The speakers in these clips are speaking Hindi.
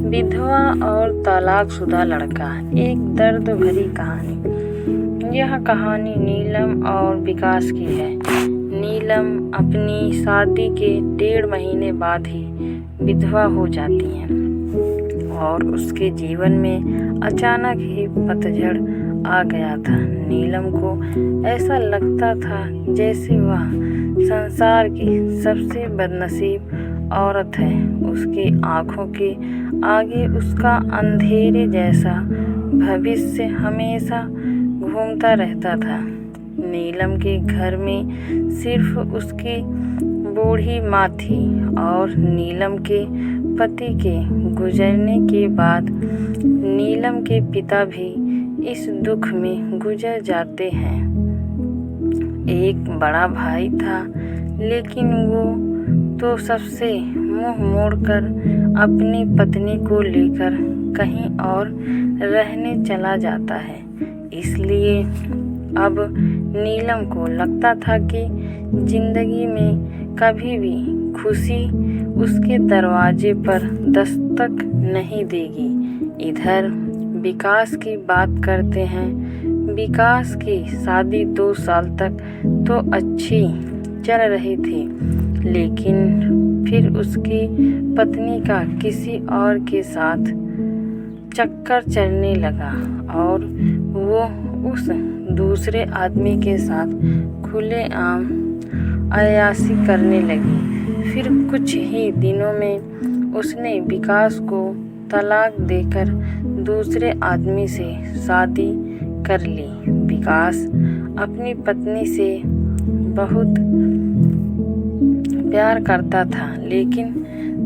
विधवा और तलाकशुदा लड़का, एक दर्द भरी कहानी। यह कहानी नीलम और विकास की है। नीलम अपनी शादी के 1.5 महीने बाद ही विधवा हो जाती है और उसके जीवन में अचानक ही पतझड़ आ गया था। नीलम को ऐसा लगता था जैसे वह संसार की सबसे बदनसीब औरत है। उसकी आंखों के आगे उसका अंधेरे जैसा भविष्य हमेशा घूमता रहता था। नीलम के घर में सिर्फ उसकी बूढ़ी माँ थी और नीलम के पति के गुजरने के बाद नीलम के पिता भी इस दुख में गुजर जाते हैं। एक बड़ा भाई था, लेकिन वो तो सबसे मुंह मोड़कर अपनी पत्नी को लेकर कहीं और रहने चला जाता है। इसलिए अब नीलम को लगता था कि जिंदगी में कभी भी खुशी उसके दरवाजे पर दस्तक नहीं देगी। इधर विकास की बात करते हैं। विकास की शादी 2 साल तक तो अच्छी चल रही थी, लेकिन फिर उसकी पत्नी का किसी और के साथ चक्कर चलने लगा और वो उस दूसरे आदमी के साथ खुलेआम अय्याशी करने लगी। फिर कुछ ही दिनों में उसने विकास को तलाक देकर दूसरे आदमी से शादी कर ली। विकास अपनी पत्नी से बहुत प्यार करता था, लेकिन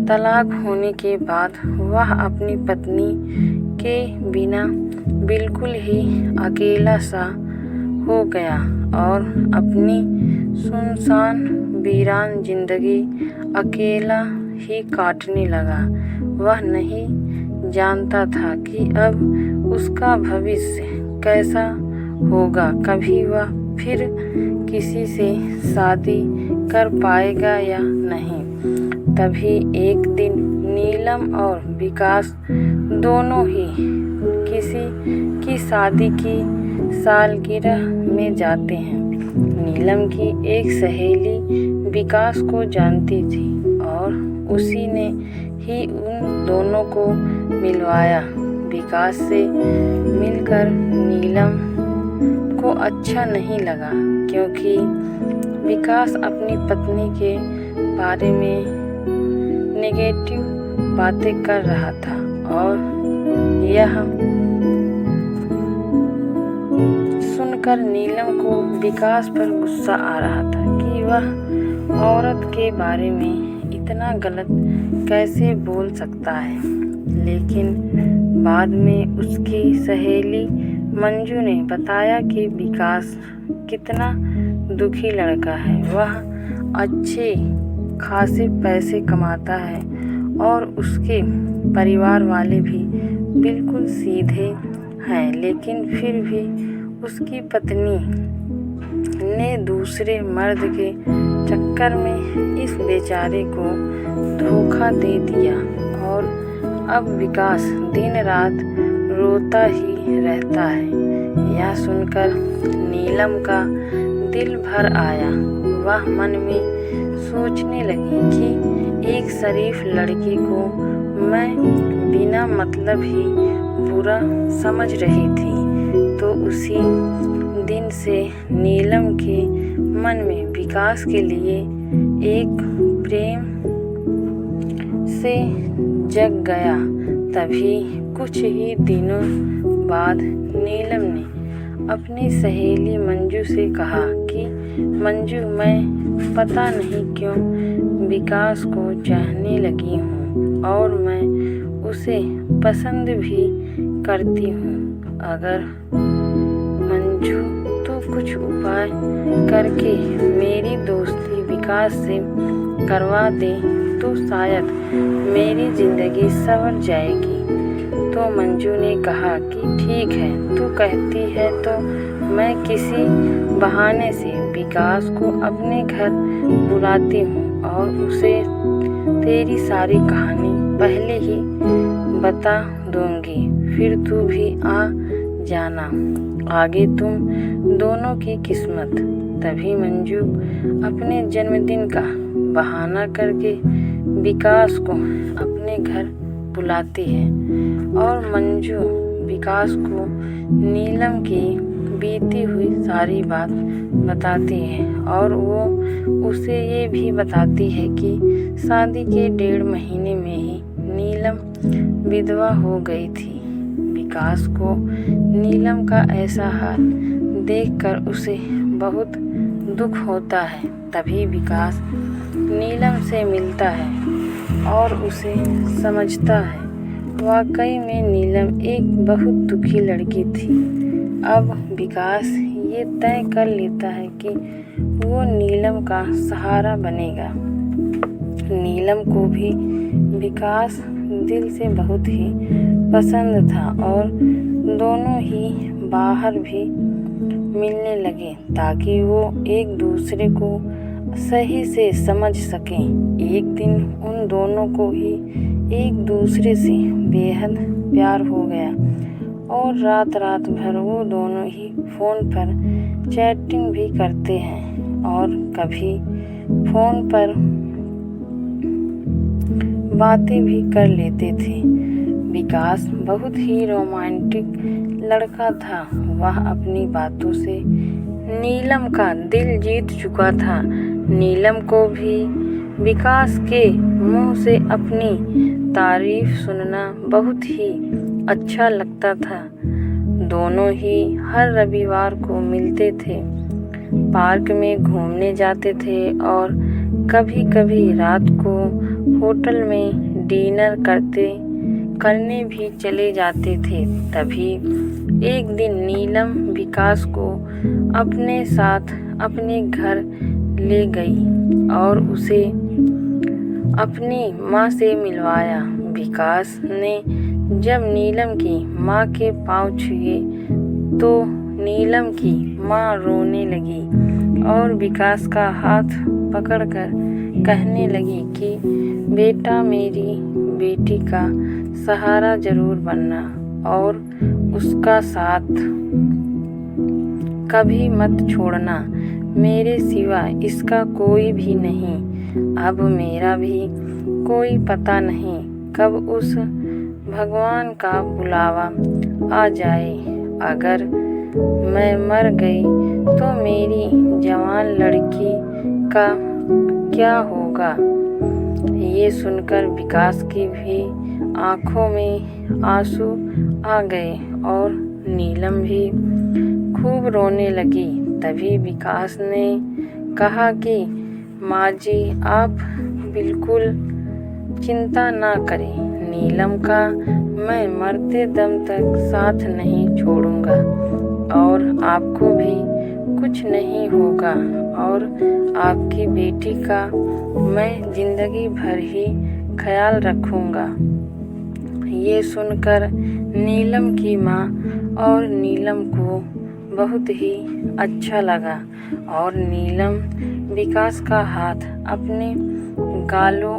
तलाक होने के बाद वह अपनी पत्नी के बिना बिल्कुल ही अकेला सा हो गया और अपनी सुनसान वीरान जिंदगी अकेला ही काटने लगा। वह नहीं जानता था कि अब उसका भविष्य कैसा होगा। कभी वह फिर किसी से शादी कर पाएगा या नहीं। तभी एक दिन नीलम और विकास दोनों ही किसी की शादी की सालगिरह में जाते हैं। नीलम की एक सहेली विकास को जानती थी और उसी ने ही उन दोनों को मिलवाया। विकास से मिलकर नीलम को अच्छा नहीं लगा, क्योंकि विकास अपनी पत्नी के बारे में नेगेटिव बातें कर रहा था और यह सुनकर नीलम को विकास पर गुस्सा आ रहा था कि वह औरत के बारे में इतना गलत कैसे बोल सकता है। लेकिन बाद में उसकी सहेली मंजू ने बताया कि विकास कितना दुखी लड़का है। वह अच्छे खासे पैसे कमाता है और उसके परिवार वाले भी बिल्कुल सीधे हैं, लेकिन फिर भी उसकी पत्नी ने दूसरे मर्द के चक्कर में इस बेचारे को धोखा दे दिया और अब विकास दिन रात रोता ही रहता है। यह सुनकर नीलम का दिल भर आया। वह मन में सोचने लगी कि एक शरीफ लड़की को मैं बिना मतलब ही बुरा समझ रही थी। तो उसी दिन से नीलम के मन में विकास के लिए एक प्रेम से जग गया। तभी कुछ ही दिनों बाद नीलम ने अपनी सहेली मंजू से कहा कि मंजू, मैं पता नहीं क्यों विकास को चाहने लगी हूँ और मैं उसे पसंद भी करती हूँ। अगर मंजू तो कुछ उपाय करके मेरी दोस्ती विकास से करवा दे तो शायद मेरी ज़िंदगी संवर जाएगी। तो मंजू ने कहा कि ठीक है, तू कहती है तो मैं किसी बहाने से विकास को अपने घर बुलाती हूँ और उसे तेरी सारी कहानी पहले ही बता दूंगी, फिर तू भी आ जाना, आगे तुम दोनों की किस्मत। तभी मंजू अपने जन्मदिन का बहाना करके विकास को अपने घर बुलाती है और मंजू विकास को नीलम की बीती हुई सारी बात बताती है और वो उसे ये भी बताती है कि शादी के 1.5 महीने में ही नीलम विधवा हो गई थी। विकास को नीलम का ऐसा हाल देखकर उसे बहुत दुख होता है। तभी विकास नीलम से मिलता है और उसे समझता है वाकई में नीलम एक बहुत दुखी लड़की थी। अब विकास ये तय कर लेता है कि वो नीलम का सहारा बनेगा। नीलम को भी विकास दिल से बहुत ही पसंद था और दोनों ही बाहर भी मिलने लगे ताकि वो एक दूसरे को सही से समझ सकें। एक दिन उन दोनों को ही एक दूसरे से बेहद प्यार हो गया और रात रात भर वो दोनों ही फ़ोन पर चैटिंग भी करते हैं और कभी फ़ोन पर बातें भी कर लेते थे। विकास बहुत ही रोमांटिक लड़का था। वह अपनी बातों से नीलम का दिल जीत चुका था। नीलम को भी विकास के मुंह से अपनी तारीफ सुनना बहुत ही अच्छा लगता था। दोनों ही हर रविवार को मिलते थे, पार्क में घूमने जाते थे और कभी कभी रात को होटल में डिनर करने भी चले जाते थे। तभी एक दिन नीलम विकास को अपने साथ अपने घर ले गई और उसे अपनी माँ से मिलवाया। विकास ने जब नीलम की माँ के पाँव छुए तो नीलम की माँ रोने लगी और विकास का हाथ पकड़कर कहने लगी कि बेटा, मेरी बेटी का सहारा जरूर बनना और उसका साथ कभी मत छोड़ना, मेरे सिवा इसका कोई भी नहीं। अब मेरा भी कोई पता नहीं कब उस भगवान का बुलावा आ जाए। अगर मैं मर गई तो मेरी जवान लड़की का क्या होगा। ये सुनकर विकास की भी आँखों में आंसू आ गए और नीलम भी खूब रोने लगी। तभी विकास ने कहा कि माँ जी, आप बिल्कुल चिंता ना करें, नीलम का मैं मरते दम तक साथ नहीं छोड़ूंगा और आपको भी कुछ नहीं होगा और आपकी बेटी का मैं जिंदगी भर ही ख्याल रखूंगा। ये सुनकर नीलम की माँ और नीलम को बहुत ही अच्छा लगा और नीलम विकास का हाथ अपने गालों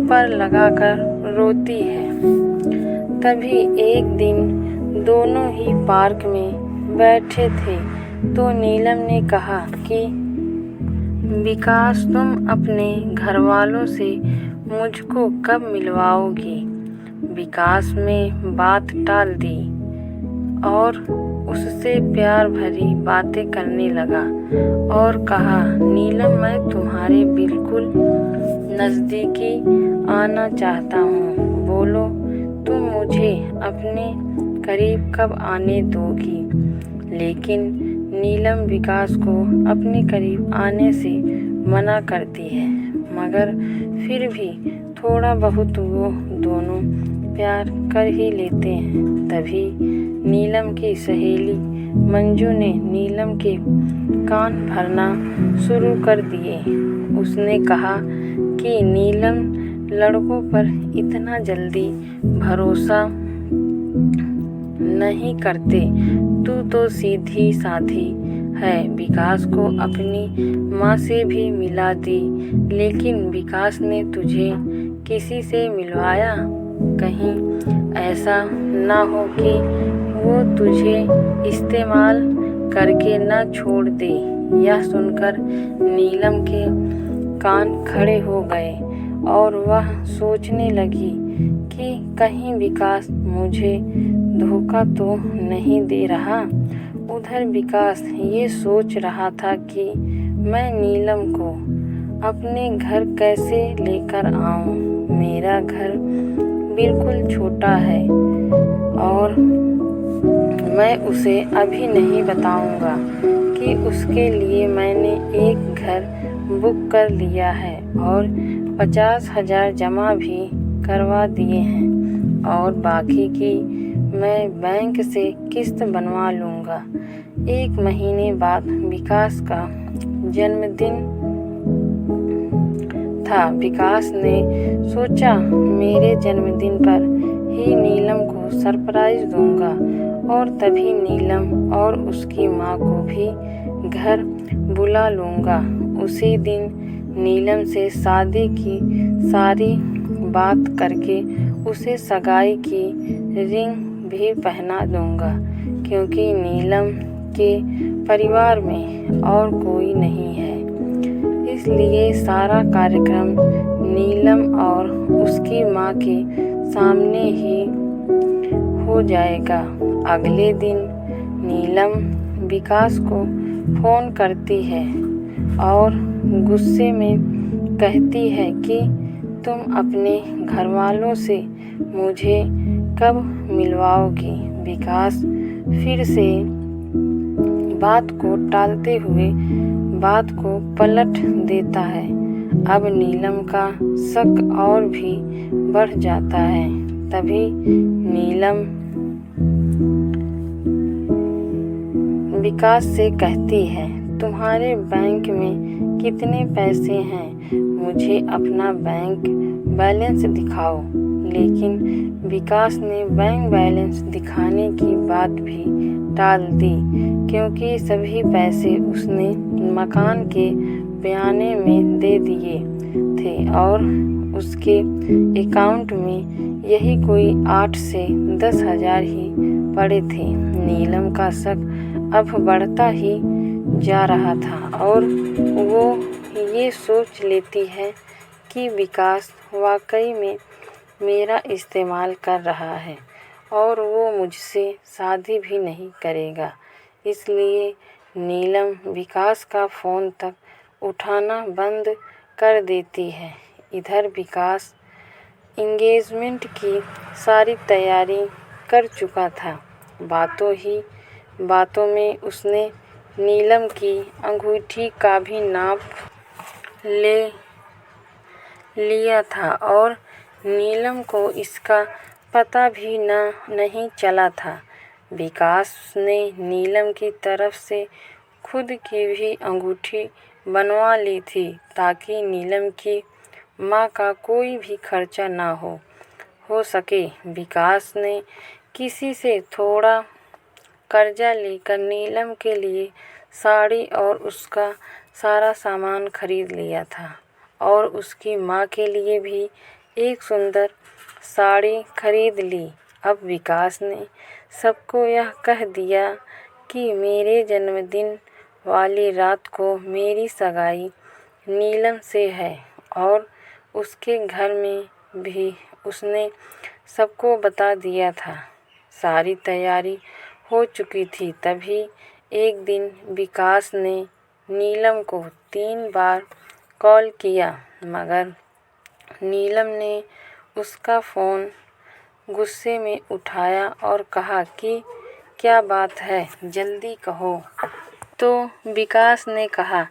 पर लगाकर रोती है। तभी एक दिन दोनों ही पार्क में बैठे थे तो नीलम ने कहा कि विकास, तुम अपने घर वालों से मुझको कब मिलवाओगी। विकास में बात टाल दी और उससे प्यार भरी बातें करने लगा और कहा, नीलम, मैं तुम्हारे बिल्कुल नज़दीकी आना चाहता हूँ। बोलो, तुम मुझे अपने करीब कब आने दोगी। लेकिन नीलम विकास को अपने करीब आने से मना करती है, मगर फिर भी थोड़ा बहुत वो दोनों प्यार कर ही लेते हैं। तभी नीलम की सहेली मंजू ने नीलम के कान भरना शुरू कर दिए। उसने कहा कि नीलम लड़कों पर इतना जल्दी भरोसा नहीं करते, तू तो सीधी साधी है। विकास को अपनी माँ से भी मिला दी, लेकिन विकास ने तुझे किसी से मिलवाया? कहीं ऐसा ना हो कि वो तुझे इस्तेमाल करके न छोड़ दे। यह सुनकर नीलम के कान खड़े हो गए और वह सोचने लगी कि कहीं विकास मुझे धोखा तो नहीं दे रहा। उधर विकास ये सोच रहा था कि मैं नीलम को अपने घर कैसे लेकर आऊं। मेरा घर बिल्कुल छोटा है और मैं उसे अभी नहीं बताऊंगा कि उसके लिए मैंने एक घर बुक कर लिया है और 50,000 जमा भी करवा दिए हैं और बाकी की मैं बैंक से किस्त बनवा लूँगा। 1 महीने बाद विकास का जन्मदिन था। विकास ने सोचा मेरे जन्मदिन पर ही नीलम को सरप्राइज दूंगा और तभी नीलम और उसकी माँ को भी घर बुला लूँगा। उसी दिन नीलम से शादी की सारी बात करके उसे सगाई की रिंग भी पहना दूँगा, क्योंकि नीलम के परिवार में और कोई नहीं है। इसलिए सारा कार्यक्रम नीलम और उसकी माँ के सामने ही हो जाएगा। अगले दिन नीलम विकास को फ़ोन करती है और गुस्से में कहती है कि तुम अपने घरवालों से मुझे कब मिलवाओगी। विकास फिर से बात को टालते हुए बात को पलट देता है। अब नीलम का शक और भी बढ़ जाता है। तभी नीलम विकास से कहती है, तुम्हारे बैंक में कितने पैसे हैं? मुझे अपना बैंक बैलेंस दिखाओ। लेकिन विकास ने बैंक बैलेंस दिखाने की बात भी टाल दी, क्योंकि सभी पैसे उसने मकान के बयाने में दे दिए थे और उसके अकाउंट में यही कोई 8 से 10,000 ही पड़े थे। नीलम का शक अब बढ़ता ही जा रहा था और वो ये सोच लेती है कि विकास वाकई में मेरा इस्तेमाल कर रहा है और वो मुझसे शादी भी नहीं करेगा। इसलिए नीलम विकास का फ़ोन तक उठाना बंद कर देती है। इधर विकास एंगेजमेंट की सारी तैयारी कर चुका था। बातों में उसने नीलम की अंगूठी का भी नाप ले लिया था और नीलम को इसका पता भी नहीं चला था। विकास ने नीलम की तरफ से खुद की भी अंगूठी बनवा ली थी, ताकि नीलम की माँ का कोई भी खर्चा ना हो सके। विकास ने किसी से थोड़ा कर्जा लेकर नीलम के लिए साड़ी और उसका सारा सामान खरीद लिया था और उसकी माँ के लिए भी एक सुंदर साड़ी खरीद ली। अब विकास ने सबको यह कह दिया कि मेरे जन्मदिन वाली रात को मेरी सगाई नीलम से है और उसके घर में भी उसने सबको बता दिया था। सारी तैयारी हो चुकी थी। तभी एक दिन विकास ने नीलम को 3 बार कॉल किया, मगर नीलम ने उसका फ़ोन गुस्से में उठाया और कहा कि क्या बात है, जल्दी कहो। तो विकास ने कहा,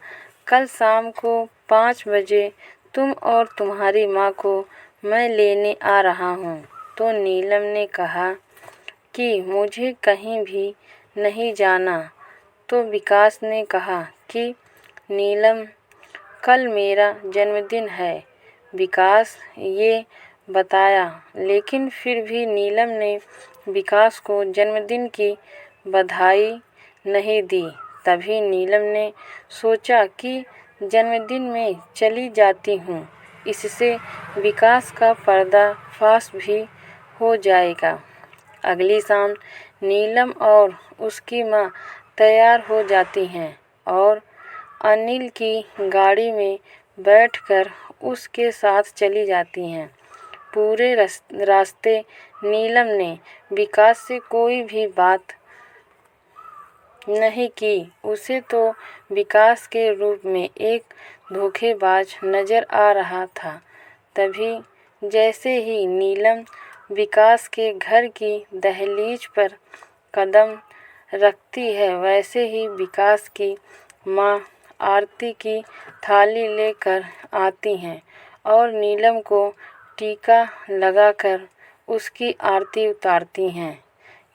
कल शाम को 5 बजे तुम और तुम्हारी माँ को मैं लेने आ रहा हूँ। तो नीलम ने कहा कि मुझे कहीं भी नहीं जाना। तो विकास ने कहा कि नीलम, कल मेरा जन्मदिन है। विकास ये बताया, लेकिन फिर भी नीलम ने विकास को जन्मदिन की बधाई नहीं दी। तभी नीलम ने सोचा कि जन्मदिन में चली जाती हूँ, इससे विकास का पर्दाफाश भी हो जाएगा। अगली शाम नीलम और उसकी माँ तैयार हो जाती हैं और अनिल की गाड़ी में बैठकर उसके साथ चली जाती हैं। पूरे रास्ते नीलम ने विकास से कोई भी बात नहीं की। उसे तो विकास के रूप में एक धोखेबाज नज़र आ रहा था। तभी जैसे ही नीलम विकास के घर की दहलीज पर कदम रखती है, वैसे ही विकास की माँ आरती की थाली लेकर आती हैं और नीलम को टीका लगाकर उसकी आरती उतारती हैं।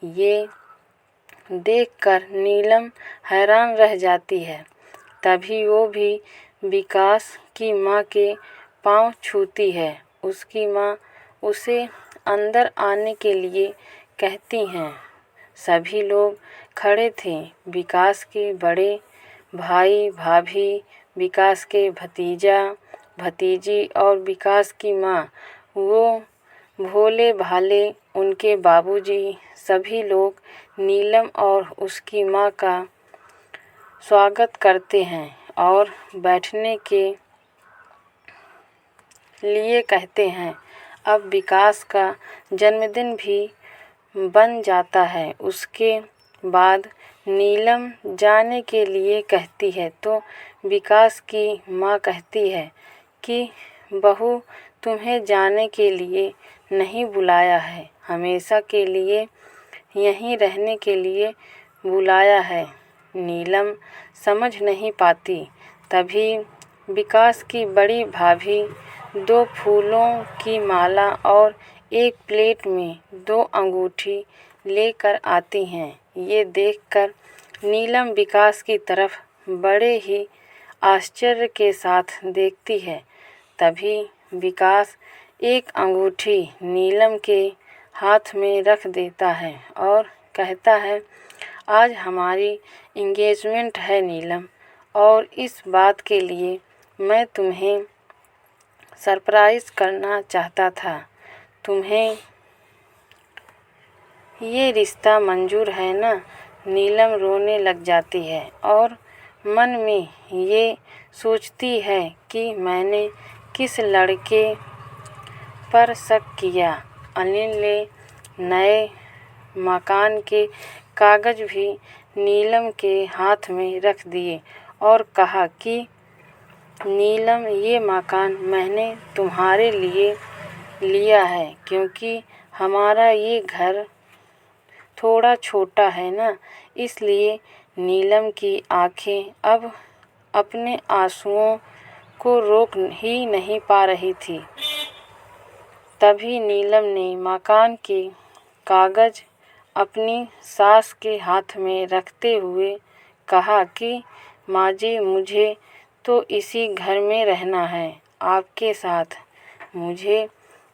ये देखकर नीलम हैरान रह जाती है। तभी वो भी विकास की माँ के पाँव छूती है। उसकी माँ उसे अंदर आने के लिए कहती हैं। सभी लोग खड़े थे। विकास के बड़े भाई भाभी, विकास के भतीजा भतीजी और विकास की माँ, वो भोले भाले उनके बाबूजी, सभी लोग नीलम और उसकी माँ का स्वागत करते हैं और बैठने के लिए कहते हैं। अब विकास का जन्मदिन भी बन जाता है। उसके बाद नीलम जाने के लिए कहती है तो विकास की माँ कहती है कि बहू, तुम्हें जाने के लिए नहीं बुलाया है, हमेशा के लिए यहीं रहने के लिए बुलाया है। नीलम समझ नहीं पाती। तभी विकास की बड़ी भाभी 2 फूलों की माला और एक प्लेट में 2 अंगूठी लेकर आती हैं। ये देखकर नीलम विकास की तरफ बड़े ही आश्चर्य के साथ देखती है। तभी विकास एक अंगूठी नीलम के हाथ में रख देता है और कहता है, आज हमारी इंगेजमेंट है नीलम, और इस बात के लिए मैं तुम्हें सरप्राइज़ करना चाहता था। तुम्हें ये रिश्ता मंजूर है ना? नीलम रोने लग जाती है और मन में ये सोचती है कि मैंने किस लड़के पर शक किया। अनिल ने नए मकान के कागज़ भी नीलम के हाथ में रख दिए और कहा कि नीलम, ये मकान मैंने तुम्हारे लिए लिया है क्योंकि हमारा ये घर थोड़ा छोटा है ना, इसलिए। नीलम की आंखें अब अपने आंसुओं को रोक ही नहीं पा रही थी। तभी नीलम ने मकान के कागज़ अपनी सास के हाथ में रखते हुए कहा कि माँ जी, मुझे तो इसी घर में रहना है आपके साथ, मुझे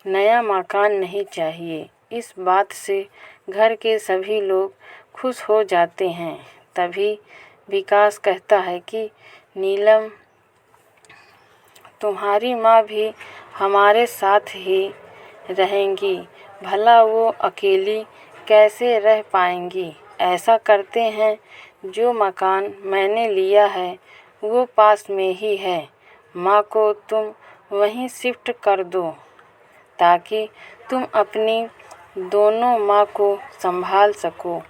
नया मकान नहीं चाहिए। इस बात से घर के सभी लोग खुश हो जाते हैं। तभी विकास कहता है कि नीलम, तुम्हारी माँ भी हमारे साथ ही रहेंगी, भला वो अकेली कैसे रह पाएंगी। ऐसा करते हैं, जो मकान मैंने लिया है वो पास में ही है, माँ को तुम वहीं शिफ्ट कर दो ताकि तुम अपनी दोनों माँ को संभाल सको।